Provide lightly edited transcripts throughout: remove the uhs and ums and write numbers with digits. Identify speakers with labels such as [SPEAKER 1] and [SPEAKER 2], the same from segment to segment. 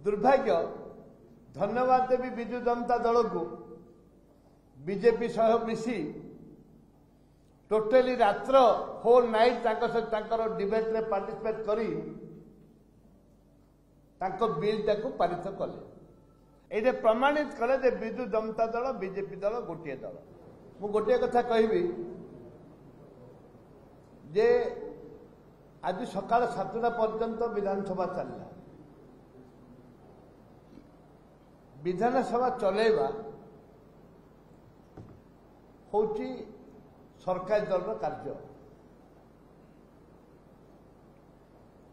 [SPEAKER 1] दुर्भाग्य धन्यवाद देवी विजु जनता दल को बीजेपी सह मिसी टोटली रात्र होल नाइट डिबेट रे पार्टिसिपेट करी बिल टाको पारित कले ये प्रमाणित कले जे विजु जनता दल बीजेपी दल गोटे दल। मु गोटे कथा कहबी जे आज सकाल 7टा पर्यंत विधानसभा चलला। विधानसभा चलेबा होची सरकारी दल कार्य।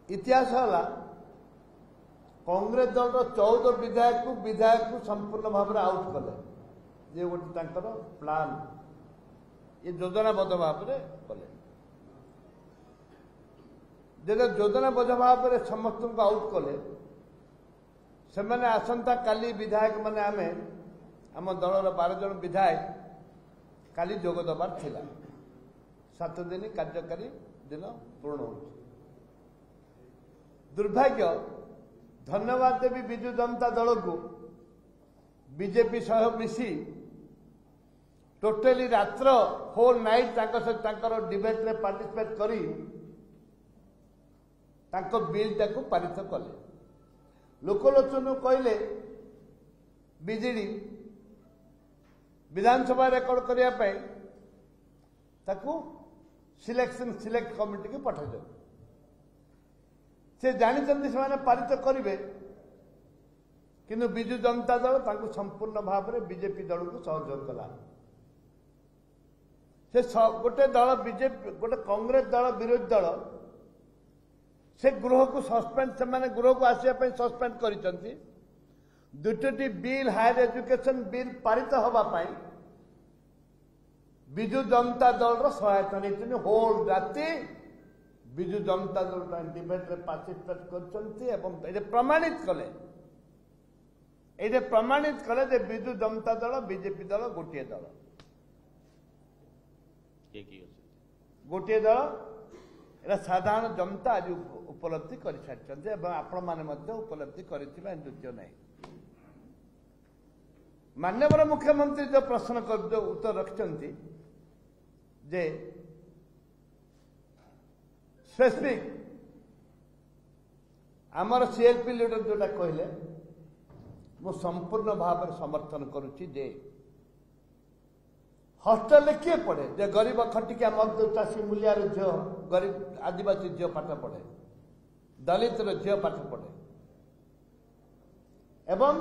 [SPEAKER 1] इतिहास है कांग्रेस दल 14 विधायक को संपूर्ण भाव में आउट कले। ये गोटे प्लान ये योजनाबद्ध भाव में कले। जब योजनाबद्ध भाव में समस्त को आउट कले से मैंने आसंता काली विधायक माने आमे आम दलर 12 जन विधायक काली जोग दबार थिला। 7 दिन कार्यकारी दिन पूर्ण हो। दुर्भाग्य धन्यवाद देवी विजु जनता दल को बीजेपी सह मिसी टोटली रात्र होल नाइट डिबेट रे पार्टिसिपेट करी बिल टाको पारित कले। लोकलोचन कहले बिजेडी विधानसभा रेकर्ड करने सिलेक्ट कमिटी की पठाई से जानते से पारित करेंगे किंतु विजु जनता दल संपूर्ण भाव में बीजेपी दल को सहयोग कला। से गोटे दल बीजेपी गोटे कांग्रेस दल विरोधी दल से गृह को सस्पेंड से गृह को आसवाई सस्पेंड कर दुटी बिल हायर एजुकेशन बिल पारित होगापाई विजु जनता दल सहायता नहीं। होल राति विजु जनता दल डिबेट रे पार्टिसिपेट कर प्रमाणित कले जे विजु जनता दल बीजेपी दल गोटे दल गोटे दल एरा साधारण जनता आज उपलब्धि कर सारी आपण मैंने उपलब्धि कर द्वितीय नहीं। माननीय मुख्यमंत्री जो प्रश्न कर जो उत्तर रखिंट जे स्पेसिफिक आमर सीएलपी लीडर जोटा कहले मु संपूर्ण भाव में समर्थन करुच्ची जे हॉस्टल किए पढ़े जे गरीब खटिकिया मजदूर चाषी मूलियार झील गरीब आदिवासी झील पाठ पढ़े दलित झील पाठ पढ़े एवं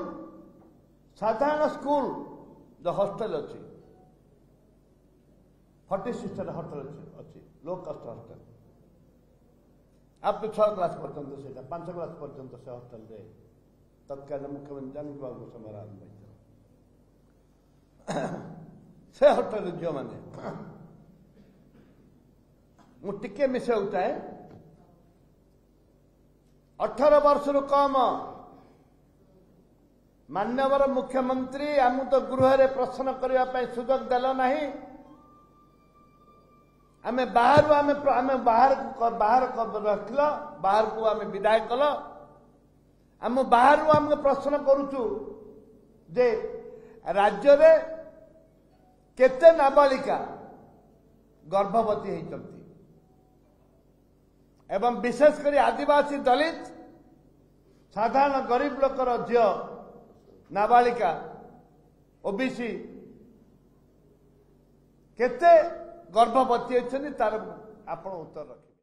[SPEAKER 1] साधारण स्कूल जो हॉस्टल अच्छी 46 हॉस्टल अच्छी लो कस्ट हॉस्टल आप तो 6 क्लास पर्यंत से 5 क्लास पर्यंत से हॉस्टल रे तत्कालीन मुख्यमंत्री जानकी बाबू समाराम से हॉस्टल झील मैंने मुझे मिसे उठाए 18 वर्ष रु कम मान्यवर मुख्यमंत्री आम तो गृह रे प्रश्न करने सुजोग देल ना आमे बाहर आमे बाहर रखल बाहर को आमे विदाय कल आम बाहर आम प्रश्न करुचु जे राज्य रे केते नाबालिका गर्भवती होती एवं विशेषकर आदिवासी दलित साधारण गरीब लोकर झील नाबालिका ओबीसी केते गर्भवती होती तार आपण उत्तर रख।